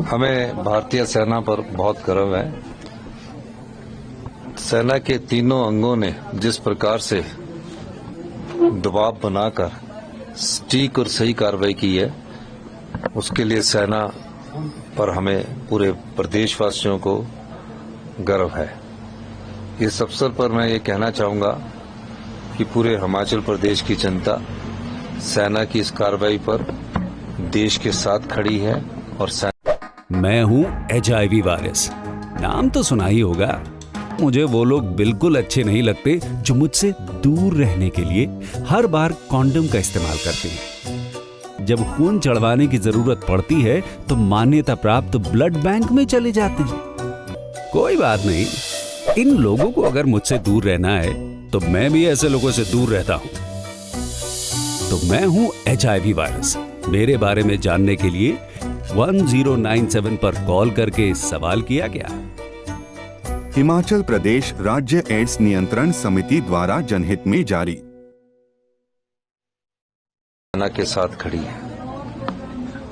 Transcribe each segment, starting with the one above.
हमें भारतीय सेना पर बहुत गर्व है। सेना के तीनों अंगों ने जिस प्रकार से दबाव बनाकर सटीक और सही कार्रवाई की है, उसके लिए सेना पर हमें पूरे प्रदेशवासियों को गर्व है। इस अवसर पर मैं ये कहना चाहूंगा कि पूरे हिमाचल प्रदेश की जनता सेना की इस कार्रवाई पर देश के साथ खड़ी है और मैं हूं HIV वायरस, नाम तो सुना ही होगा। मुझे वो लोग बिल्कुल अच्छे नहीं लगते जो मुझसे दूर रहने के लिए हर बार कॉन्डोम का इस्तेमाल करते हैं। जब खून चढ़वाने की जरूरत पड़ती है तो मान्यता प्राप्त ब्लड बैंक में चले जाते हैं। कोई बात नहीं, इन लोगों को अगर मुझसे दूर रहना है तो मैं भी ऐसे लोगों से दूर रहता हूं। तो मैं हूं HIV वायरस। मेरे बारे में जानने के लिए 1097 पर कॉल करके सवाल किया गया। हिमाचल प्रदेश राज्य एड्स नियंत्रण समिति द्वारा जनहित में जारी। सेना के साथ खड़ी है।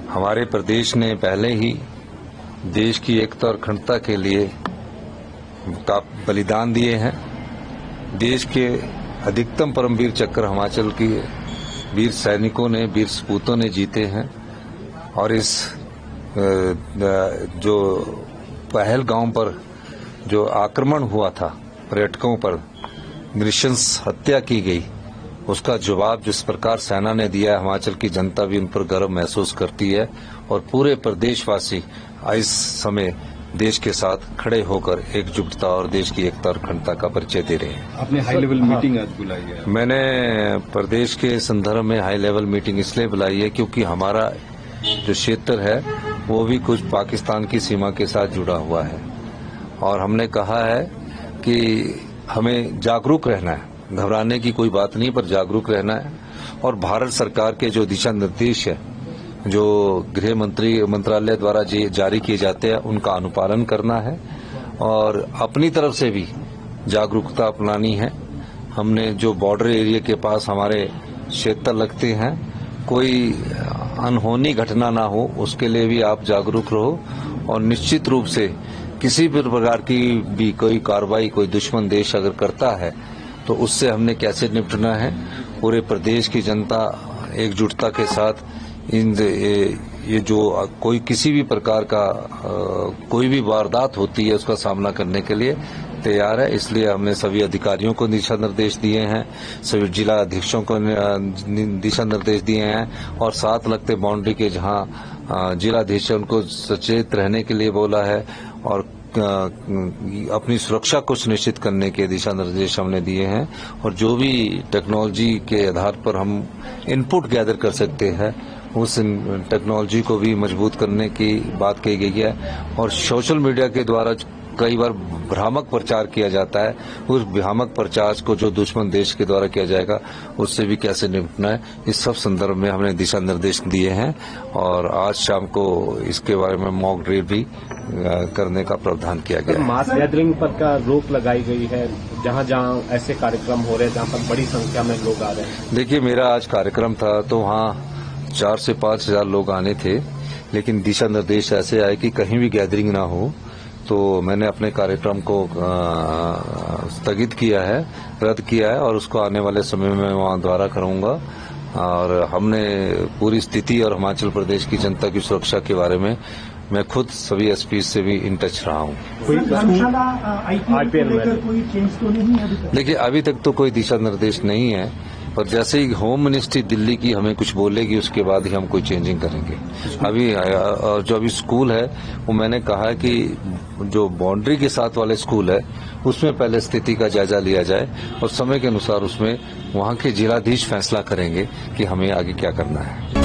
हमारे प्रदेश ने पहले ही देश की एकता और अखंडता के लिए बलिदान दिए हैं। देश के अधिकतम परमवीर चक्र हिमाचल की वीर सैनिकों ने, वीर सपूतों ने जीते हैं। और इस जो पहलगाम पर जो आक्रमण हुआ था, पर्यटकों पर नृशंस हत्या की गई, उसका जवाब जिस प्रकार सेना ने दिया, हिमाचल की जनता भी उन पर गर्व महसूस करती है और पूरे प्रदेशवासी इस समय देश के साथ खड़े होकर एकजुटता और देश की एकता और अखंडता का परिचय दे रहे हैं। आपने हाई लेवल मीटिंग आज बुलाई है? मैंने प्रदेश के संदर्भ में हाई लेवल मीटिंग इसलिए बुलाई है क्योंकि हमारा जो क्षेत्र है वो भी कुछ पाकिस्तान की सीमा के साथ जुड़ा हुआ है और हमने कहा है कि हमें जागरूक रहना है। घबराने की कोई बात नहीं, पर जागरूक रहना है और भारत सरकार के जो दिशा निर्देश है, जो गृह मंत्रालय द्वारा जारी किए जाते हैं, उनका अनुपालन करना है और अपनी तरफ से भी जागरूकता अपनानी है। हमने जो बॉर्डर एरिया के पास हमारे क्षेत्र लगते हैं, कोई अनहोनी घटना ना हो, उसके लिए भी आप जागरूक रहो और निश्चित रूप से किसी भी प्रकार की भी कोई कार्रवाई कोई दुश्मन देश अगर करता है तो उससे हमने कैसे निपटना है। पूरे प्रदेश की जनता एकजुटता के साथ ये जो कोई किसी भी प्रकार का कोई भी वारदात होती है उसका सामना करने के लिए तैयार है। इसलिए हमने सभी अधिकारियों को दिशा निर्देश दिए हैं, सभी जिला अधीक्षकों को दिशा निर्देश दिए हैं और साथ लगते बाउंड्री के जहां जिला अधीक्षक उनको सचेत रहने के लिए बोला है और अपनी सुरक्षा को सुनिश्चित करने के दिशा निर्देश हमने दिए हैं। और जो भी टेक्नोलॉजी के आधार पर हम इनपुट गैदर कर सकते हैं, उस टेक्नोलॉजी को भी मजबूत करने की बात कही गई है। और सोशल मीडिया के द्वारा कई बार भ्रामक प्रचार किया जाता है, उस भ्रामक प्रचार को जो दुश्मन देश के द्वारा किया जाएगा उससे भी कैसे निपटना है, इस सब संदर्भ में हमने दिशा निर्देश दिए हैं और आज शाम को इसके बारे में मॉक ड्रिल भी करने का प्रावधान किया गया है। मास गैदरिंग पर का रोक लगाई गई है, जहां जहां ऐसे कार्यक्रम हो रहे हैं, जहां पर बड़ी संख्या में लोग आ रहे हैं। देखिए, मेरा आज कार्यक्रम था तो वहाँ 4 से 5 हजार लोग आने थे, लेकिन दिशा निर्देश ऐसे आए कि कहीं भी गैदरिंग ना हो, तो मैंने अपने कार्यक्रम को स्थगित किया है, रद्द किया है और उसको आने वाले समय में वहाँ दोबारा करूंगा। और हमने पूरी स्थिति और हिमाचल प्रदेश की जनता की सुरक्षा के बारे में मैं खुद सभी एसपी से भी इन टच रहा हूँ। देखिए, अभी तक तो कोई दिशा निर्देश नहीं है, पर जैसे ही होम मिनिस्ट्री दिल्ली की हमें कुछ बोलेगी उसके बाद ही हम कोई चेंजिंग करेंगे। अभी जो अभी स्कूल है वो मैंने कहा है कि जो बाउंड्री के साथ वाले स्कूल है उसमें पहले स्थिति का जायजा लिया जाए और समय के अनुसार उसमें वहाँ के जिलाधीश फैसला करेंगे कि हमें आगे क्या करना है।